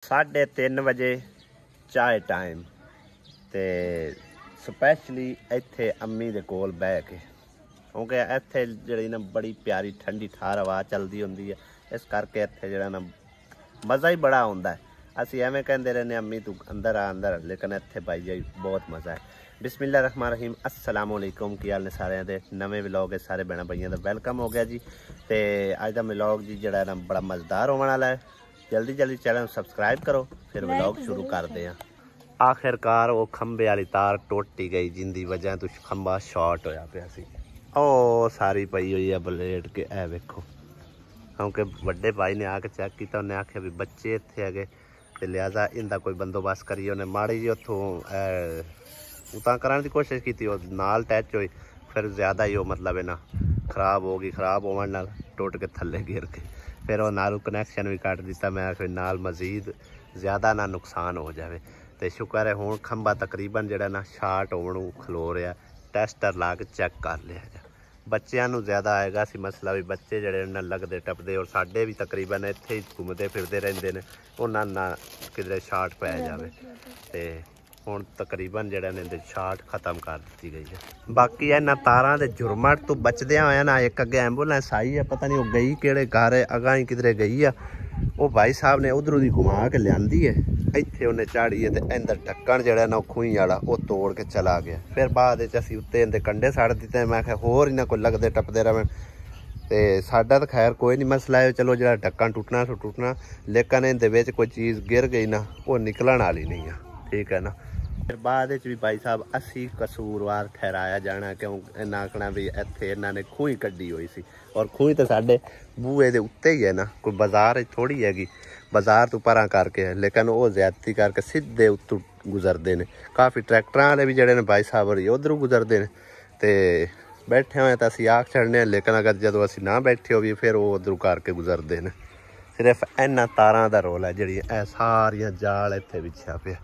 3:30 ਵਜੇ ਚਾय टाइम ਤੇ ਸਪੈਸ਼ਲੀ ਇੱਥੇ ਅੰਮੀ ਦੇ ਕੋਲ ਬਹਿ ਕੇ ਕਿਉਂਕਿ ਇੱਥੇ ਜਿਹੜੀ ਨਾ ਬੜੀ ਪਿਆਰੀ ਠੰਡੀ ਠਾਰ ਹਵਾ ਚੱਲਦੀ ਹੁੰਦੀ ਹੈ। ਇਸ ਕਰਕੇ ਇੱਥੇ ਜਿਹੜਾ ਨਾ ਮਜ਼ਾ ਹੀ ਬੜਾ ਆਉਂਦਾ ਹੈ। ਅਸੀਂ ਐਵੇਂ ਕਹਿੰਦੇ ਰਹਿੰਦੇ ਅੰਮੀ ਤੂੰ ਅੰਦਰ ਆ ਅੰਦਰ, ਲੇਕਿਨ ਇੱਥੇ ਭਾਈ ਜੀ ਬਹੁਤ ਮਜ਼ਾ ਹੈ। ਬਿਸਮਿल्लाह रहमान रहीम अस्सलाम वालेकुम की हाल ने सारे दे नवे व्लॉग है सारे भैन भाइयों का वेलकम हो गया जी। तो अज का व्लॉग जी जरा ना बड़ा मज़ेदार होने वाला है। जल्दी जल्दी चैनल सब्सक्राइब करो फिर व्लॉग शुरू करते हैं। आखिरकार वो खंबे वाली तार टुट ही गई जिंदी वजह तो खंबा शॉर्ट होया पिया सी। ओ सारी पई हुई है ब्लेड के ए वेखो, क्योंकि बड़े भाई ने आके चेक किया, उन्हें आख्या भी बच्चे इत्थे है तो लिहाजा इनका कोई बंदोबस्त करिए। उन्हें माड़ी जी उतों उतां कराने की कोशिश की, नाल टैच हुई, फिर ज़्यादा ही वो मतलब है ना खराब होगी, खराब होने नाल टुट के थल्ले गिर के फिर वो नाल कनैक्शन भी कट दिता। मैं फिर नाल मजीद ज़्यादा ना नुकसान हो जाए। तो शुक्र है हुण खंबा तकरीबन जिहड़ा ना शार्ट होने खलो रहा, टेस्टर ला के चेक कर लिया जा। बच्चों को ज़्यादा आएगा सी मसला भी बच्चे जड़े ना लगते टपते और साढ़े भी तकरीबन इत्थे ही घूमते फिरते रहते हैं, उन्होंने ना किधरे शार्ट पै जाए। तो ਹੁਣ ਤਕਰੀਬਨ ਜਿਹੜਾ ਨੇ ਸ਼ਾਰਟ ਖਤਮ ਕਰ ਦਿੱਤੀ ਗਈ ਹੈ। ਬਾਕੀ ਇਹਨਾਂ ਤਾਰਾਂ ਦੇ ਝੁਰਮਟ ਤੋਂ ਬਚਦਿਆਂ ਹੋਇਆ ਨਾ ਇੱਕ ਅੱਗੇ ਐਂਬੂਲੈਂਸ ਆਈ ਹੈ, ਪਤਾ ਨਹੀਂ ਉਹ ਗਈ ਕਿਹੜੇ ਘਰ ਹੈ, ਅਗਾਂ ਹੀ ਕਿਧਰੇ ਗਈ ਆ। ਉਹ ਭਾਈ ਸਾਹਿਬ ਨੇ ਉਧਰੋਂ ਦੀ ਘੁਮਾ ਕੇ ਲਿਆਂਦੀ ਹੈ, ਇੱਥੇ ਉਹਨੇ ਝਾੜੀ ਹੈ ਤੇ ਅੰਦਰ ਢੱਕਣ ਜਿਹੜਾ ਨਾ ਖੂਹੀ ਵਾਲਾ ਉਹ ਤੋੜ ਕੇ ਚਲਾ ਗਿਆ। ਫਿਰ ਬਾਅਦ ਵਿੱਚ ਅਸੀਂ ਉੱਤੇ ਇਹਦੇ ਕੰਡੇ ਸੜ ਦਿੱਤੇ। ਮੈਂ ਕਿਹਾ ਹੋਰ ਇਹਨਾਂ ਕੋਈ ਲੱਗਦੇ ਟੱਪਦੇ ਰਹਿਣ ਤੇ ਸਾਡਾ ਤਾਂ ਖੈਰ ਕੋਈ ਨਹੀਂ ਮਸਲਾ ਹੈ, ਚਲੋ ਜਿਹੜਾ ਢੱਕਣ ਟੁੱਟਣਾ ਸੋ ਟੁੱਟਣਾ, ਲੇਕਿਨ ਇਹਦੇ ਵਿੱਚ ਕੋਈ ਚੀਜ਼ ਗਿਰ ਗਈ ਨਾ ਉਹ ਨਿਕਲਣ ਵਾਲੀ नहीं है, ठीक है ना। फिर बाद भी भाई साहब असी कसूरवार ठहराया जाना, क्यों इन्ना आखना भी इत्थे इन्होंने खूही कड्डी हुई सी और खूही तो साढ़े बूहे दे उत्ते ही है ना, कोई बाजार थोड़ी हैगी, बाजार तो परा करके है, लेकिन वो ज्यादती करके सीधे उत्तों गुजरते हैं। काफ़ी ट्रैक्टर वाले भी जड़े ने भाई साहब उधरों गुजरते हैं तो बैठे हुए तो असी आख छड़ने, लेकिन अगर जो असी ना बैठे हो भी फिर वो उधरों करके गुजरते हैं। सिर्फ इन्ना तारां दा रोल है जी, सारियां जाल इत्थे बिछा पिया।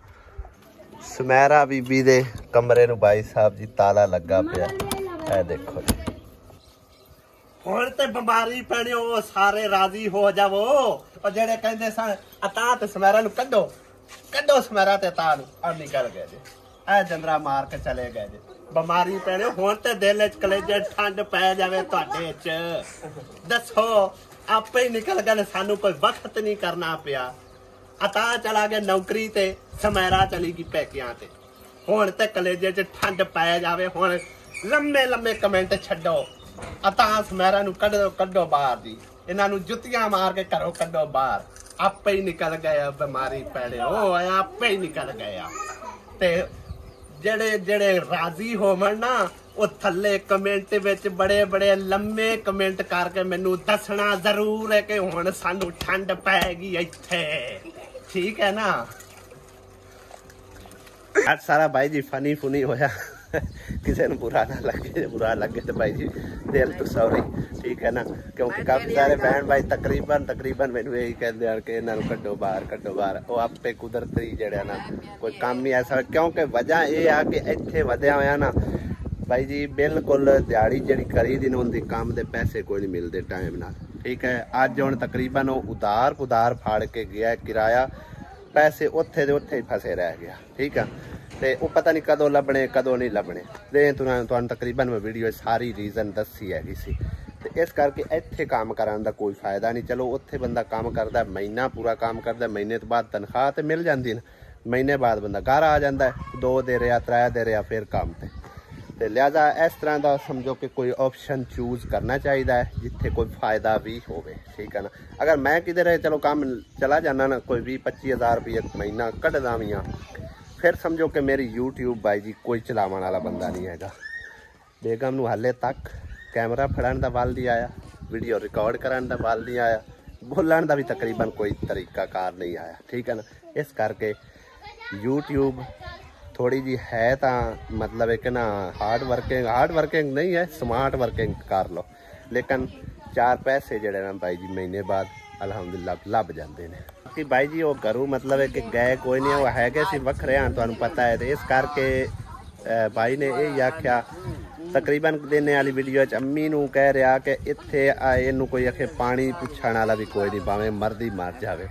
सुमेरा बीबी दे कमरे नूं भाई साहब जी ताला लगा पिया, ए देखो जी। हुण ते बीमारी पैणी, ओ सारे राजी हो जावो। ओ जेड़े कहंदे सन अता ते सुमेरा नूं कड्डो कड्डो, सुमेरा ते ता नूं आ निकल गए जी, ए जंदरा मार के चले गए जी। बीमारी पैणी हुण ते दिल च कलेजे ठंड पै जावे तुहाडे च, दसो आपे ही निकल गए, सानू कोई वक्त नहीं करना पिया। अता चला गया नौकरी ते, सुमेरा चली गई पैकियां ते, हुण ते कलेजे च ठंड पै जावे। हुण लम्मे लम्मे कमेंट छड्डो, अता सुमेरा नूं कड्डो कड्डो बाहर दी, इन्हां नूं जुत्तियां मार के घरों कड्डो बाहर। आपे ही निकल गए बीमारी पैणे, ओ आपे ही निकल गए। ते जेड़े जेड़े राजी होवन ना वो थल्ले कमेंट विच बड़े बड़े लम्मे कमेंट करके मैनू दसना जरूर है कि हुण सानू ठंड पैगी इत्थे, ठीक है ना। आज सारा भाई जी फनी फुनी होया, किसी ने बुरा ना लगे तो भाई जी दिल तो सॉरी, ठीक है ना, क्योंकि काफ़ी सारे बहन भाई तकरीबन मैनू यही कहते हैं कि इन्हों कड्डो बाहर, वो आपे कुदरती जड़े ना कोई काम ही ऐसा, क्योंकि वजह यह आ कि इत्थे वधिया होया ना भाई जी बिल्कुल दिहाड़ी जी करी दी उनकी काम के पैसे कोई नहीं मिलते टाइम नाल, ठीक है। अज हुण तकरीबन वो उधार फाड़ के गया किराया, पैसे उत्थे दे उत्थे ही फसे रह गया, ठीक है। तो वो पता नहीं कदों लभने कदों नहीं लभने, तुहानूं तकरीबन मैं वीडियो सारी रीजन दसी हैगी सी। तो इस करके इत्थे काम कराने का कोई फायदा नहीं। चलो उत्थे बंदा काम करता है, महीना पूरा काम करता है, महीने तो बाद तनख्वाह तो मिल जाती है, महीने बाद बंदा घर आ जाता है, 2 दे रहा 3 दे रहा फिर काम पे। तो लिहाजा इस तरह का समझो कि कोई ऑप्शन चूज करना चाहिए है जिथे कोई फायदा भी हो, ठीक है ना। अगर मैं किधर चलो काम चला जाना ना, कोई 20-25 हज़ार रुपये महीना कढ़दा भी हाँ, फिर समझो कि मेरी यूट्यूब भाई जी कोई चलावन वाला बंदा नहीं है। बेगम नूं हाले तक कैमरा फड़न का बल नहीं आया, वीडियो रिकॉर्ड करने का बल नहीं आया, बोलन का भी तकरीबन कोई तरीकाकार नहीं आया, ठीक है ना। इस करके यूट्यूब थोड़ी जी है तो मतलब है कि ना हार्ड वर्किंग नहीं है, स्मार्ट वर्किंग कर लो, लेकिन 4 पैसे जड़े ना भाई जी महीने बाद अलहमदुलिल्लाह लभ जाते हैं। बाकी भाई जी वो घरों मतलब है कि गए कोई नहीं, वो है सी वखरे हैं, तुहानूं पता है। तो इस करके भाई ने यही आख्या तकरीबन देने वाली वीडियो अम्मी नूं कह रहा कि इत्थे इनू कोई आखे पानी पुछण वाला भी कोई नहीं, भावें मर्दी मर जाए।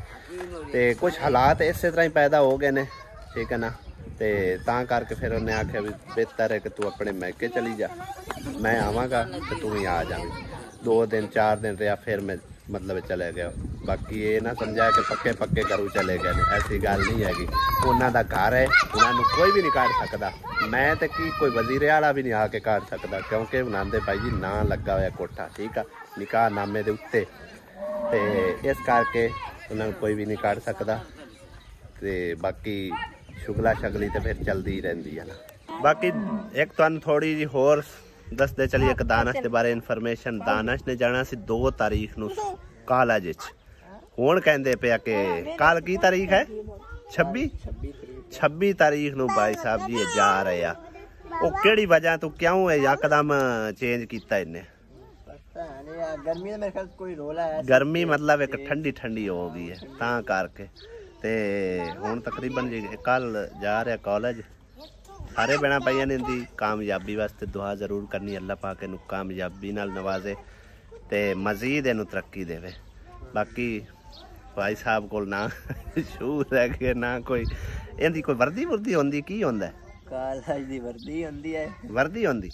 ਤੇ ਕੁਝ ਹਾਲਾਤ ਇਸੇ ਤਰ੍ਹਾਂ ਹੀ ਪੈਦਾ ਹੋ ਗਏ ਨੇ, ਠੀਕ ਹੈ ਨਾ। ਤੇ ਤਾਂ ਕਰਕੇ ਫਿਰ ਉਹਨੇ ਆਖਿਆ ਵੀ ਬਿਹਤਰ ਹੈ ਕਿ ਤੂੰ ਆਪਣੇ ਮੈਕੇ ਚਲੀ ਜਾ, ਮੈਂ ਆਵਾਂਗਾ ਤੇ ਤੂੰ ਵੀ ਆ ਜਾਵੇਂ। 2 ਦਿਨ 4 ਦਿਨ ਰਿਹਾ, ਫਿਰ मैं मतलब चले गया। बाकी ये ना समझा कि पक्के पक्के घरों चले गए, ऐसी गल नहीं हैगी। उन्हों का घर है, उन्होंने कोई भी नहीं काट सकता। मैं तो की कोई वजीरे वाला भी नहीं आके काट सकता, क्योंकि उन्होंने भाई जी ना लगा हुआ कोठा, ठीक है, निकाह नामे के उत्ते, ते इस करके उन्होंने कोई भी नहीं काट सकता। ते बाकी शुगला शगली तो फिर चलती ही रहती है ना। बाकी एक तुहानू थोड़ी जी होर दसते चलिए एक दानश के बारे इन्फॉर्मेशन। दानश ने जाना सी 2 तारीख नू कॉलेज च। हुण कहंदे पिया कि कल की तारीख है 26 तारीख नू भाई साहब जी जा रहे आ। वो केड़ी वजह तो क्यों है यकदम चेंज किया इन्हें? गर्मी मेरे ख्याल कोई रोला है, गर्मी मतलब एक ठंडी ठंडी हो गई है तां करके। ते हुण तकरीबन जी कल जा रहा कॉलेज। सारे भैन भाइयों ने दी कामयाबी वास्ते दुआ जरूर करनी, अल्लाह पाक इनू कामयाबी नाल नवाजे ते मजीद इनू तरक्की देवे। बाकी भाई साहब को ना शूर है कि ना कोई इनकी कोई वर्दी वुर्दी होंदी, की होंदा है? कॉलेज दी वर्दी होंदी है। वर्दी होंदी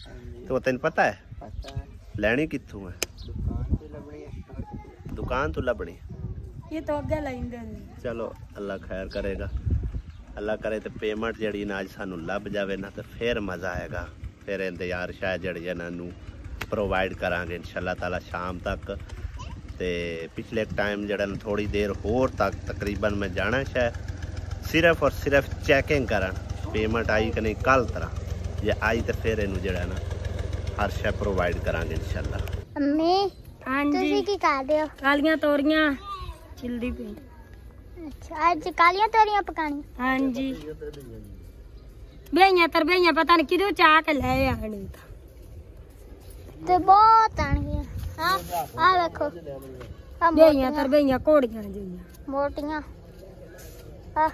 तो तेन पता है? पता है। लैनी कित्थों है? दुकान तो लभनी है। दुकान तो लभनी, ये तो अगे लेंगे। चलो अल्लाह खैर करेगा। अल्लाह करे तो पेमेंट जड़ी ना अज सानू लभ जाए ना तो फिर मज़ा आएगा। फिर इंतजार शायद जड़ी इन्हों प्रोवाइड करांगे इंशाअल्लाह ताला शाम तक। तो पिछले टाइम जड़ा थोड़ी देर होर तक तकरीबन मैं जाना शायद सिर्फ और सिर्फ चैकिंग करन पेमेंट आई कि नहीं कल तरह, जे आई तो फिर इनू जड़ा ना हर शय प्रोवाइड करांगे इंशाअल्लाह। अम्मी हाँ जी, ਤੁਸੀਂ ਕੀ ਕਰਦੇ ਹੋ? कालियां तोरियां चिल्दी पे। ਅੱਛਾ ਅੱਜ ਕਾਲੀਆਂ ਤੋਰੀਆਂ ਪਕਾਣੀ। हाँ जी, बेइयां तरबेइयां पता नहीं किदों चा के ले आनी ਤੇ ਬਹੁਤ ਆਣਗੀਆਂ। ਹਾਂ ਆ ਵੇਖੋ ਆ बेइयां तरबेइयां कोड़ियां जियां ਮੋਟੀਆਂ। ਆ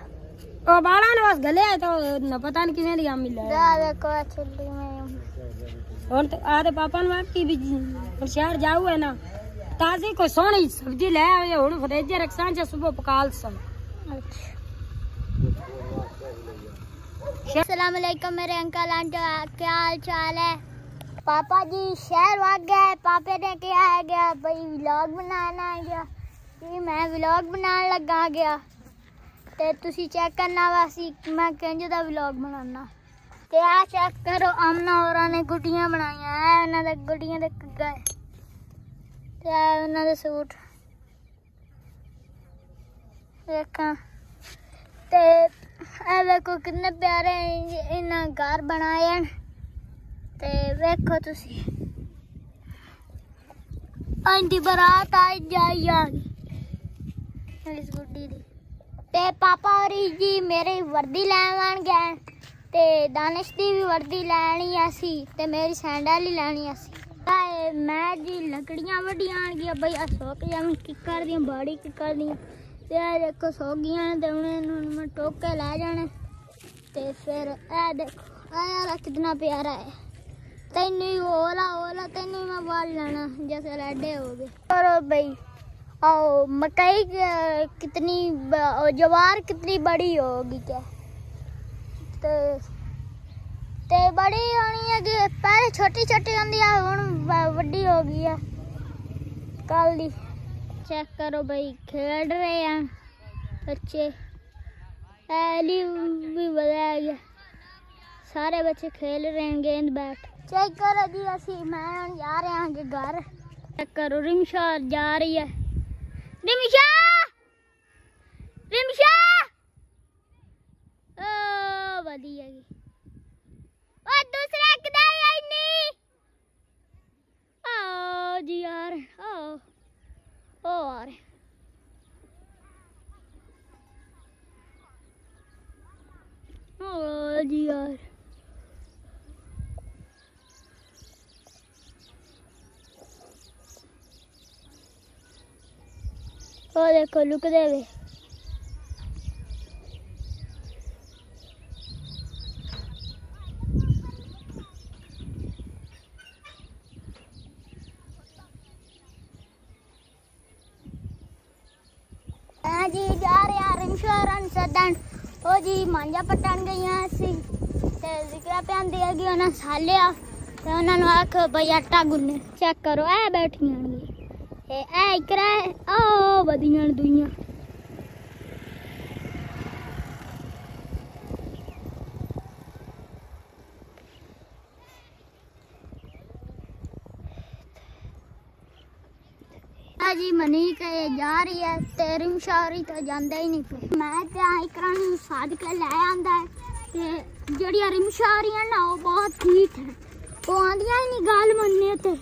ओ बाला ने बस गले तो न पता नहीं किवें दी आ मिले। ਆ ਵੇਖੋ ਆ ਛਿੱਲੀ ਮੈਂ हुण ते आदे पापा नु आखी भी हुण शहर जाऊ है ना ताजी कोई सोहनी सब्जी ले आवे, हुण फ्रिज रखसां जे सुबह पकाल सा। अस्सलाम वालेकुम मेरे अंकल आंटी, क्या हाल चाल है? पापा जी शहर भाग गए। पापा ने क्या है गया भाई व्लॉग बनाना है गया, ये मैं व्लॉग बनाने लगा गया ते तुसी चेक करना वासी मैं किंज दा व्लॉग बनाना। ते आ चेक करो आमना होरां ने गुड्डियां बनाईयां है, उन्हां दे गुड्डियां दे कग्गा है ते उन्हां दे सूट देखा। ते ए वेखो कितने प्यारे इन्हां घर बनाए हैं। ते वेखो तुसी आंटी बारात आई जाई आ गई इस गुड्डी दी। ते पापा होरी जी मेरी वर्दी लैन गए ते दानिश दी भी वर्दी लैनी सी ते मेरी सैंडल ही लैनी सी। मैं जी लकड़ियां वड्डियां आन गया भाई सुक जावन किकर दी बड़ी किकर दी ते देखो सुक गईयां ते उन्हें मैं टोक के लै जाने। ते फिर ए देखो आया कितना प्यारा है। तेनू ओला ओला तेनू मैं बाल लेना जैसे रेडे हो गए। और भाई आओ मकई कितनी ज्वार कितनी बड़ी होगी क्या? ते बड़ी होनी है कि पहले छोटी छोटी होंगी हुण वड्डी हो गई है कल दी। चेक करो भाई खेल रहे हैं बच्चे, एली भी बताया गया सारे बच्चे खेल रहे हैं गेंद बैट। चेक करो जी असी मैं जा रहे हैं घर। चेक करो रिमशा जा रही है। रिमशा रिमशा ओ बढ़िया जी और दूसरा किधर है नहीं? आओ जी यार आओ ओ आ रहे ओ जी यार ओ देखो लुक देवे जी जा रहे हैं सदन ओ जी मांजा पटन गई सी ते जिक्रा पैंदी है कि उन्हें सालिया ते उन्हें आख भाई आटा गुन्ने चेक करो ए बैठियां ए इकरा ओ वधियां दुइयां जी मनी के जा रही है ते रिमशारी तो जांदा ही नहीं पे मैं ते इकरा नु साध के ले आंदा है ते जड़ियां रिमशारियां ना वो बहुत ठीक है वो आंदियां ही नहीं गाल मनने ते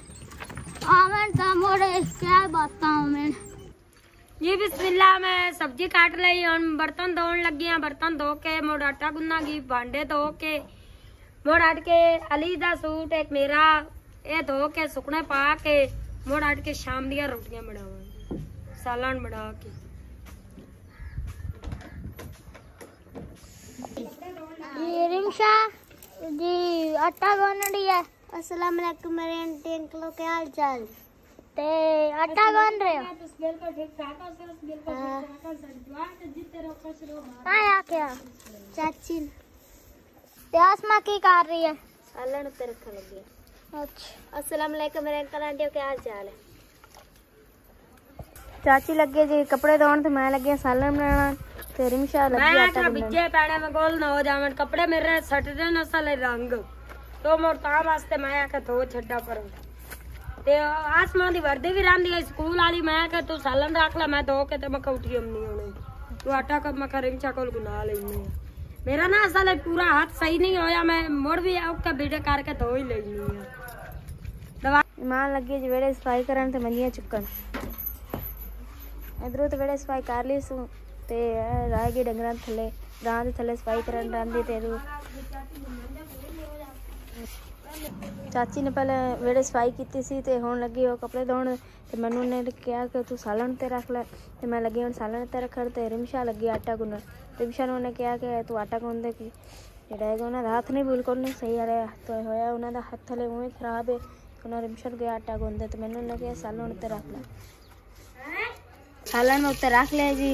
आवन ता मोड़े क्या बातां आवन ये बिस्मिल्लाह मैं सब्जी काट रही हूं बर्तन धोने लगी हैं बर्तन धो के मोड़ आटा गुन्नागी भांडे धो के मोड़ हट के अली दा सूट एक मेरा ये धो के सुकने पा के मोड़ हट के शाम दिया रोटियां बनावा सालन बना के ये रिमशा जी आटा गुन्न रही है अस्सलाम वालेकुम मेरे आंटी अंकल क्या हाल चाल ते आटा गुन्न रहे हो बिल्कुल ठीक ठाक है सर बिल्कुल ठीक ठाक है दुआ के जितने रो खुश रहो आया क्या चाची ते आसमा की कर रही है सालन पे रख लगी अच्छा अस्सलाम वालेकुम मेरे अंकल आंटी क्या हाल चाल है चाची लगे जी कपड़े धोन ते मैं लगी सालन बनाना ते रिमशा लगी आटा गुन्नन बिजे पैने में गोल ना हो जावन कपड़े मेरे सटदे न साले रंग तो मोर ता वास्ते मैं आके धो छड्डा पर ते आसमान दी वर्दी भी रंदी है स्कूल वाली मैं के तू सालन रख ले मैं धो के ते मैं उठी हमनी होने तू आटा कब मैं रिमशा कोल गुना लेनी मेरा ना साले पूरा हाथ सही नहीं होया मैं मोड़ भी औके बीड़े करके धो ही लेनी है दवा ईमान लगी जी वेड़े सफाई करन ते मंजियां चुकन इधरों ते वेड़े सफाई कर ली सू ते राह गई डंगरां थले गां दे थले सफाई करन रंदी ते चाची ने पहले वेड़े सफाई की सी ते हुण लगी वो कपड़े धोण ते मैनू ने कहा कि तू सालन ते रख ले ते मैं लगी हुण सालन ते रखण ते रिमशा लगी आटा गुन्नण रिमशा ने कहा कि तू आटा गुन्न दे कि जेड़ा है उन्हां दा हत्थ नहीं बिल्कुल नहीं सही आ रहा तो होया उन्हां दा हत्थ थले उवें खराब है उन्हां रिमशा गया आटा गुन्न दे ते मैनू ने कहा सालन ते रख ले सालन में उत्ते रख लिया जी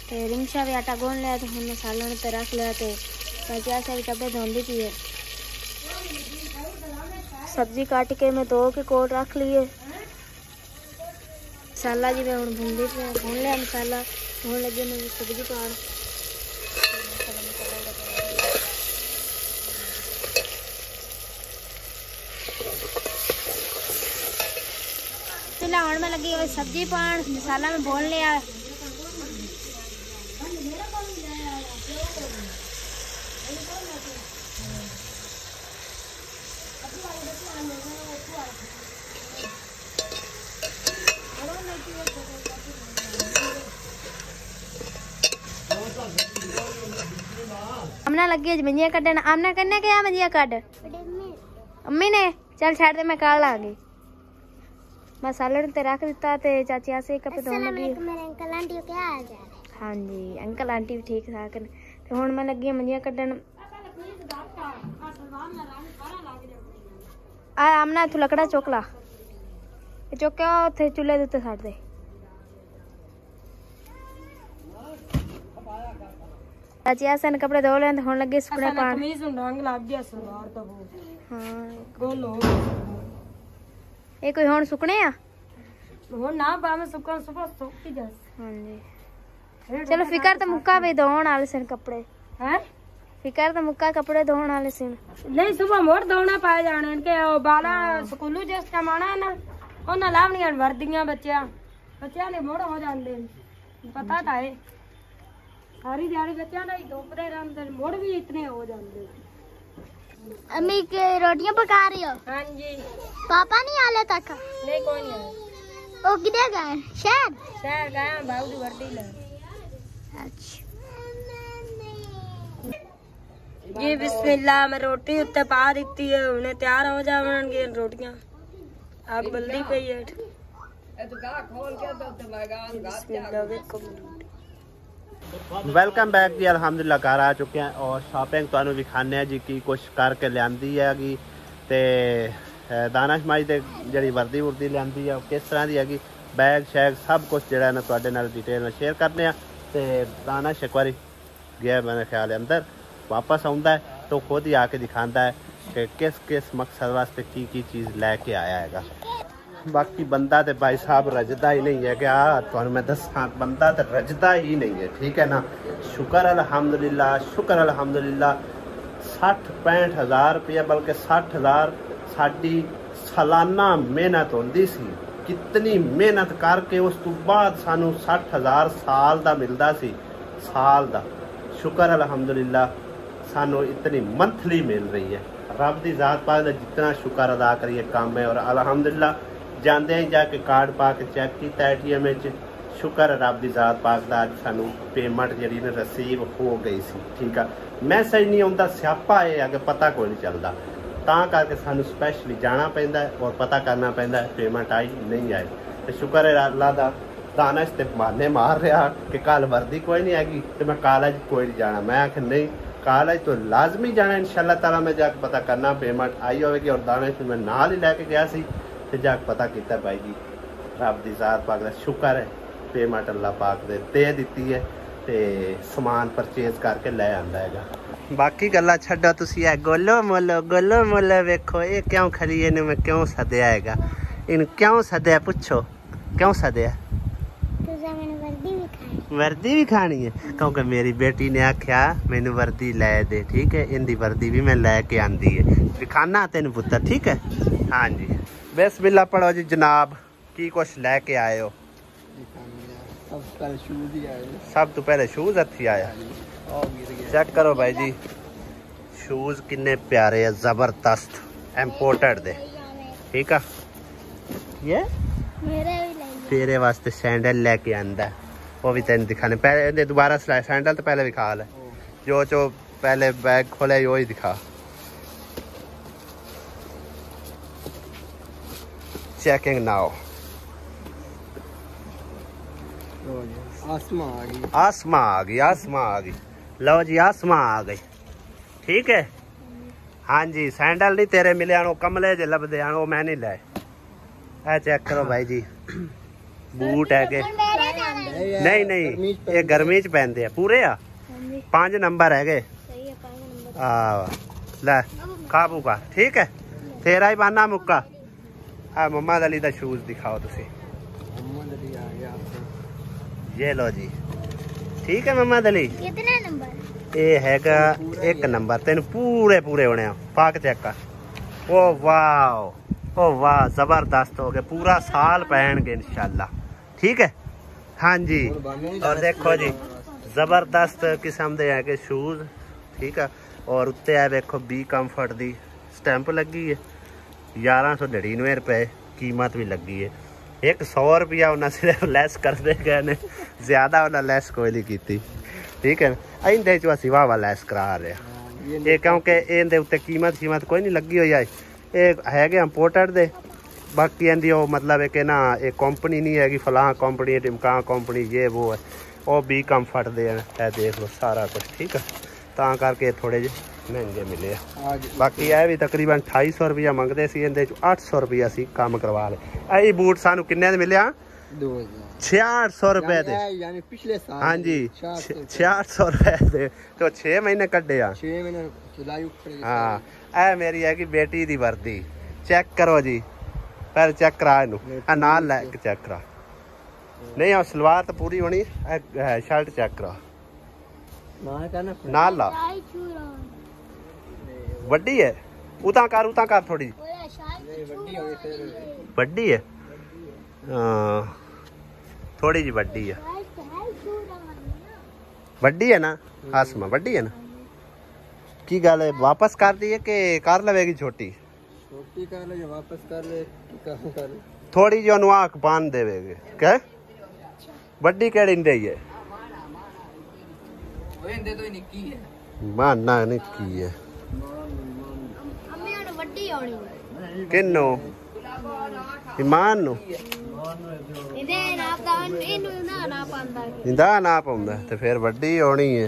ते रिमशा भी आटा गुन्न लिया तो हुण सालन ते रख लिया ते चाची ऐसे भी कपड़े धोंदी पई है सब्जी काट के मैं धो के कोट रख लिए मसाला जी मैं हूँ भून लिया मसाला भून लगे मैं सब्जी पान हूँ मैं लगी सब्जी पान मसाला में भून लिया आमना लगी मंजिया कड्डन आमना कन्ने क्या मंजिया कड अम्मी ने चल छड़ दे मैं काल आ गई मैं सालन ते रख दिता ते चाची आसे कपड़े धोने लगी मेरे अंकल आंटी क्या हाल चाल है हाँ जी अंकल आंटी भी ठीक ठाक ने ते हुण मैं लगी मंजिया कड्डन आ आमना तू लकड़ा चुक ला चुक के उत्थे चूल्हे दे उत्ते छड़ दे चाची आसन कपड़े धो लें हुण लगे सुकने पान कमीज नु रंग लग गया सलवार तो हां गोल हो ये कोई हुण सुकने आ हुण ना बा मैं सुकन सुबह सोक की जा हां जी चलो फिकर तो मुक्का पे धोण वाले सन कपड़े हैं फिकर तो मुक्का कपड़े धोण वाले सन नहीं सुबह मोड़ धोना पाए जाने के बाला स्कूलू जिस टाइम आना ना उन्हें लावनियां वर्दियां बच्चा ने मोड़ हो जाते पता था है सारी दिहाड़ी बच्चा ना धोपते रहते मोड़ भी इतने हो जाते अम्मी के रोटियां पका रही हो हाँ जी पापा नहीं आले तक नहीं कोई नहीं आया वो किधर गए शहर गया भाव की वर्दी ले अच्छा जी बिस्मिल्लाह मैं रोटी उत्ते पा दी है उन्हें तैयार हो जाएंगे रोटियां आग बल्दी पई है वेलकम बैक जी अलहमदुलिल्लाह घर आ चुके हैं और शॉपिंग तुहानू विखाने जी की कुछ करके लियांदी हैगी ते दानाशमाई ते जिहड़ी वर्दी वुर्दी लियांदी है किस तरह की हैगी बैग शैग सब कुछ जिहड़ा ना तुहाडे नाल डिटेल में शेयर करने आ ते दानाश एक बारी गया मेरे ख्याल अंदर, वापस आउंदा है तो खुद ही आके दिखाता है कि किस किस मकसद वास्ते की चीज़ लैके आया है। बाकी बंदा तो भाई साहब रजदा ही नहीं है कि तुहानू मैं दसा, बंदा तो रजदा ही नहीं है, ठीक है ना। शुक्र अल्हम्दुलिल्लाह, शुक्र अल्हम्दुलिल्लाह। 60-65 हज़ार रुपया, बल्कि 60,000 साड़ी सालाना मेहनत होंदी सी। कितनी मेहनत करके उस तो बाद सानू 60,000 साल दा मिलदा सी, साल दा। शुक्र अल्हम्दुलिल्लाह सानू इतनी मंथली मिल रही है। रब दी ज़ात पाक दा जितना शुक्र अदा करिए कम है। और अल्हम्दुलिल्लाह जाते ही जाके कार्ड पा के चेक किया ATM में, शुक्र रब दी ज़ात पाक दा अज सानू पेमेंट जी ने रिसीव हो गई सी, ठीक है। मैसेज नहीं आता, स्यापा है अगर पता कोई नहीं चलता, ਤਾਂ करके सानू स्पैशली जाना पैंदा है और पता करना पैंदा है पेमेंट आई नहीं आई। तो शुक्र है अल्लाह दा, दानिश ते बहाने मार रहा कि कल वर्दी कोई नहीं हैगी तो मैं कॉलेज कोई नहीं जाना। मैं आखिर नहीं, कॉलेज तो लाजमी जाना इंशाल्लाह ताला। मैं जाके पता करना पेमेंट आई होगी। और दानिश मैं नाल ही लैके गया सी ते जाके पता किया भाई जी रब दी ज़ात पाक दा शुक्र है पेमेंट अल्लाह पाक दे दी है ते समान परचेज करके ले आंदा हैगा। बाकी गल्लां छड्डो, तुसी ए गोलो मोलो वेखो ये क्यों खड़ी है, इन्हें मैं क्यों सद्या हैगा, इन क्यों सद्या, पुछो क्यों सद्या। वर्दी भी खानी है क्योंकि मेरी बेटी ने आख्या मैनू वर्दी लै दे, ठीक है। इनकी वर्दी भी मैं लैके आंदी है, दिखाना तेन पुत्तर, ठीक है। हाँ जी, बिस्मिल्लाह पढ़ो जी जनाब, की कुछ लैके आए हो। सब तो पहले शूज हथी आया, चेक करो भाई जी शूज किन्ने प्यारे है, जबरदस्त इंपोर्टेड दे, ठीक है। ये तेरे वास्ते सैंडल लेके आंदा है, वो भी तेन दिखाने। पहले दोबारा सैंडल तो पहले दिखा ले, जो पहले बैग खोले वो ही दिखा। Checking now. आसमां आ गई, लो जी आसमां आ गई, ठीक है। हाँ जी, सैंडल नहीं तेरे मिले आनो, कमले जे लभदे आनो, मैं नहीं लाए। ए चेक करो भाई जी, बूट है के नहीं ये गर्मी च पहनते हैं पूरे आ 5 नंबर है के ले काबू का, ठीक है। तेरा ही बहाना मुक्का। मोहम्मद अली दा शूज दिखाओ तुसी, ये लो जी, ठीक है। मोहम्मद अली कितने नंबर? ये हैगा 1 नंबर, तेन पूरे होने पाक चेक कर। ओ वाह जबरदस्त हो गए, पूरा साल पहनगे इंशाल्लाह, ठीक है। हाँ जी, और देखो जी जबरदस्त किस्म दे है के शूज, ठीक है। और उत्ते है देखो बी कंफर्ट दी स्टैंप लगी है, 1199 रुपए कीमत भी लगी है। 100 रुपया उन्हें सिर्फ लैस कर दे गए ने, ज्यादा उन्हें लैस कोई नहीं की, ठीक है। इंदे चो असीं वाह लैस करा रहे हैं ये, क्योंकि इनके उत्ते कीमत कोई नहीं लगी हुई है, ये है इंपोर्टेड दे। बाकी इनकी मतलब है कि ना एक कंपनी नहीं हैगी फलां कंपनी टिमका कंपनी ये वो है, वो भी कंफर्ट दे है, देख लो सारा कुछ, ठीक है। ता करके थोड़े जे महंगे मिले। बाकी यह भी तकरीबन 250 रुपया मंगते सी, इहदे 800 रुपया सी काम करवा ले। यही बूट सानू किन्ने दे मिले? 600 रुपए दे, यानी पिछले साल। हाँ जी 600 रुपए दे, तो 6 महीने कड्डे आ। 6 महीने। हाँ, ए मेरी है कि बेटी दी वर्दी, चेक करो जी, पहले चेक करा इनू, नाल लैके चेक करा। नहीं और सलवार तो पूरी होनी, शर्ट चेक करा नाल ला। वड्डी है, उता कर थोड़ी वड्डी है, थोड़ी जी वड्डी है, वड्डी है ना आसमा, वड्डी है ना। की गल है, वापस कर दी है कि कर लवेगी? छोटी कर ले, वापस कर ले, थोड़ी जो नुआक पान देवेगे क्या? वड्डी केड़ी इंदे है? माना निक्की है किन्नो ईमान नु इंदा ना पाउंदा ते फिर वड्डी होनी है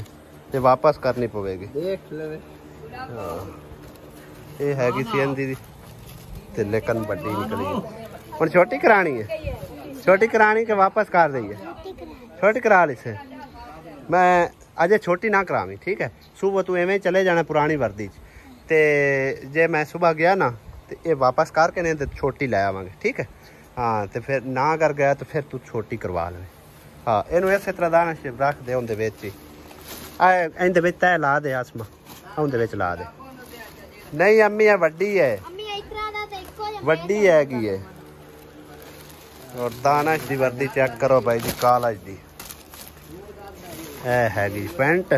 ते वापस करनी पवेगी। देख ले ये हैगी सी इंदी दी ते लेकिन वड्डी निकली है। हुण छोटी करानी है, छोटी करानी के वापस कर दी है? छोटी करा ली से। मैं अजे छोटी ना करावी, ठीक है। सुबह तू एवें चले जाना पुरानी वर्दी ते जे मैं सुबह गया ना तो ये वापस करके नहीं तो छोटी लै आवांगे, ठीक है। हाँ तो फिर ना कर गया तो फिर तू छोटी करवा ले। हाँ इनू इस तरह दाना रख दे उनदे विच ही, इंदे विच तय ला दे आसमा, उनदे विच ला दे। नहीं अम्मी है वड्डी है, वड्डी हैगी है। और दाना दी वर्दी चेक करो भाई जी, कॉलेज दी हैगी पैंट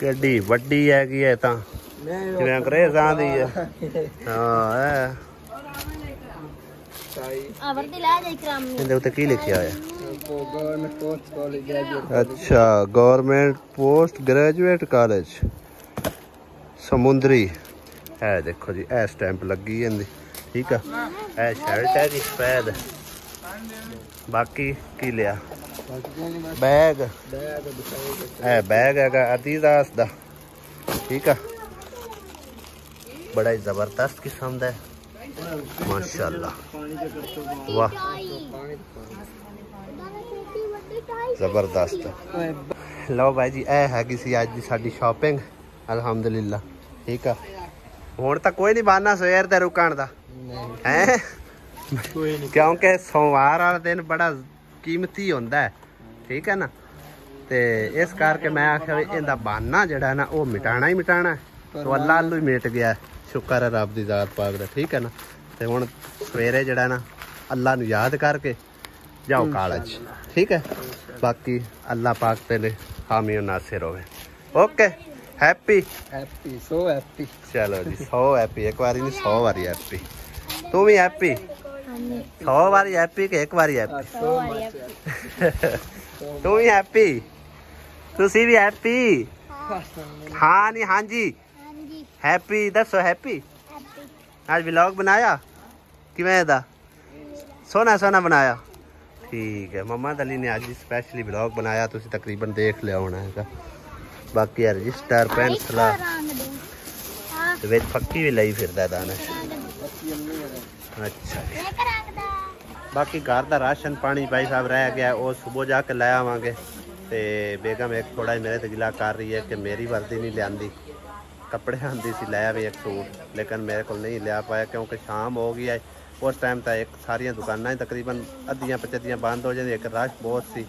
केडी वड्डी हैगी है तां जिवें अंग्रेज़ां दी है। हाँ इहदे उत्ते की लिखिया होया? अच्छा गवर्नमेंट पोस्ट ग्रेजुएट कॉलेज समुंदरी है। देखो जी ए स्टैंप लगी है इहदी, ठीक है। ए शर्ट है जी सफेद। बाकी की लिया बैग, ए बैग है अदीदास दा, ठीक है। बड़ा ही जबरदस्त किस्म दा है माशाल्लाह, वाह जबरदस्त। लो भाई जी ए हैगी सी अज दी साडी शॉपिंग अल्हम्दुलिल्लाह, ठीक है। हुण तां कोई नहीं बहाना सवेर ते रुकण दा है, क्योंकि सोमवार वाला दिन बड़ा कीमती होंदा है, ठीक है ना। ते इस करके मैं आख्या इहदा बहाना जिहड़ा ना वो मिटाना ही मिटाना है। तो अल्लाह अल्लू ही मिट गया, शुक्र है रब दी ज़ात पाक दा, ठीक है ना। ते हुण सवेरे जिहड़ा ना अल्लाह नूं याद करके जाओ कॉलेज, ठीक है। बाकी अल्लाह पाक तेरे हामी और नासिर होवे। Okay happy happy so happy. चलो जी 100 हैप्पी, एक बारी नहीं 100 बारी हैप्पी। तू भी हैप्पी 100 बारी हैप्पी कि एक बारी हैप्पी? तू भी हैप्पी, तुसी भी हैप्पी? हाँ नहीं हाँ जी हैप्पी दसो हैप्पी। आज व्लॉग बनाया किवें दा? सोना सोना बनाया, ठीक है। मम्मा दली ने आज स्पैशली व्लॉग बनाया, तुसी तकरीबन देख लिया होना है। बाकी रजिस्टर पेंसिल विच फक्की भी लई फिरदा दाना। अच्छा बाकी घर का राशन पानी भाई साहब रह गया, वो सुबह जाके लै आवांगे। तो बेगम एक थोड़ा मेरे ते गिला कर रही है कि मेरी वर्दी नहीं लियांदी, कपड़े आंदी सी लै भी एक सूट, लेकिन मेरे को नहीं लिया पाया क्योंकि शाम हो गई है। उस टाइम तक एक सारिया दुकाना तकरीबन अद्धियां पचद्धियां बंद हो जाती, एक रश बहुत सी।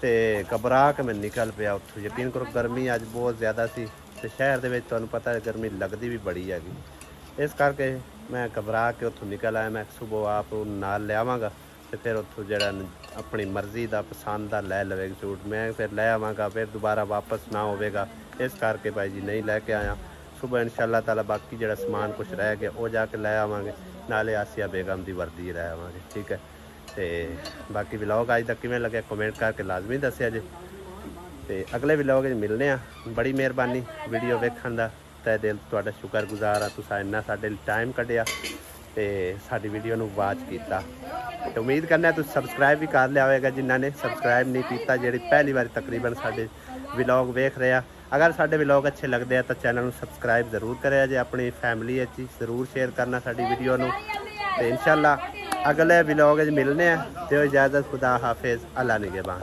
तो घबरा के मैं निकल पाया उत्थों। यकीन करो गर्मी अज बहुत ज़्यादा सी, तो शहर के तुहानूं पता है गर्मी लगती भी बड़ी हैगी, इस करके मैं घबरा के उत्थों निकल आया। मैं सुबह आप नाल लियावांगा तो फिर उत्थों जड़ा अपनी मर्जी का पसंद का लै लवेगा सूट, मैं फिर लै आवांगा, फिर दोबारा वापस ना होवेगा। इस करके भाई जी नहीं लैके आया। सुबह इंशाअल्लाह ताला बाकी जड़ा समान कुछ रह गया वो जाके लै आवांगे, नाले आसिया बेगम की वर्दी लै आवांगे, ठीक है। तो बाकी व्लॉग अज तक किवें लगे कमेंट करके लाजमी दस्सिया जे। तो अगले व्लॉग मिलने आ। बड़ी मेहरबानी वीडियो वेखण दा, तय दिल तुहाडा शुक्रगुजार हाँ, तुसां इन्ना साडे लई टाइम कढिया ते साडी वीडियो नूं वाच कीता। तो उम्मीद करने तुसीं सबसक्राइब भी कर लिया होगा जिन्हां ने सबसक्राइब नहीं कीता, जेहड़ी पहली बार तकरीबन साडे व्लॉग वेख रहे आ। अगर साडे व्लॉग अच्छे लगते हैं तो चैनल नूं सबसक्राइब जरूर करें जे, अपनी फैमिली जरूर शेयर करना साडी वीडियो नूं। ते इंशाअल्लाह अगले व्लॉग मिलने हैं। तो इजाज़त, खुदा हाफिज़, अल्लाह निगहबान।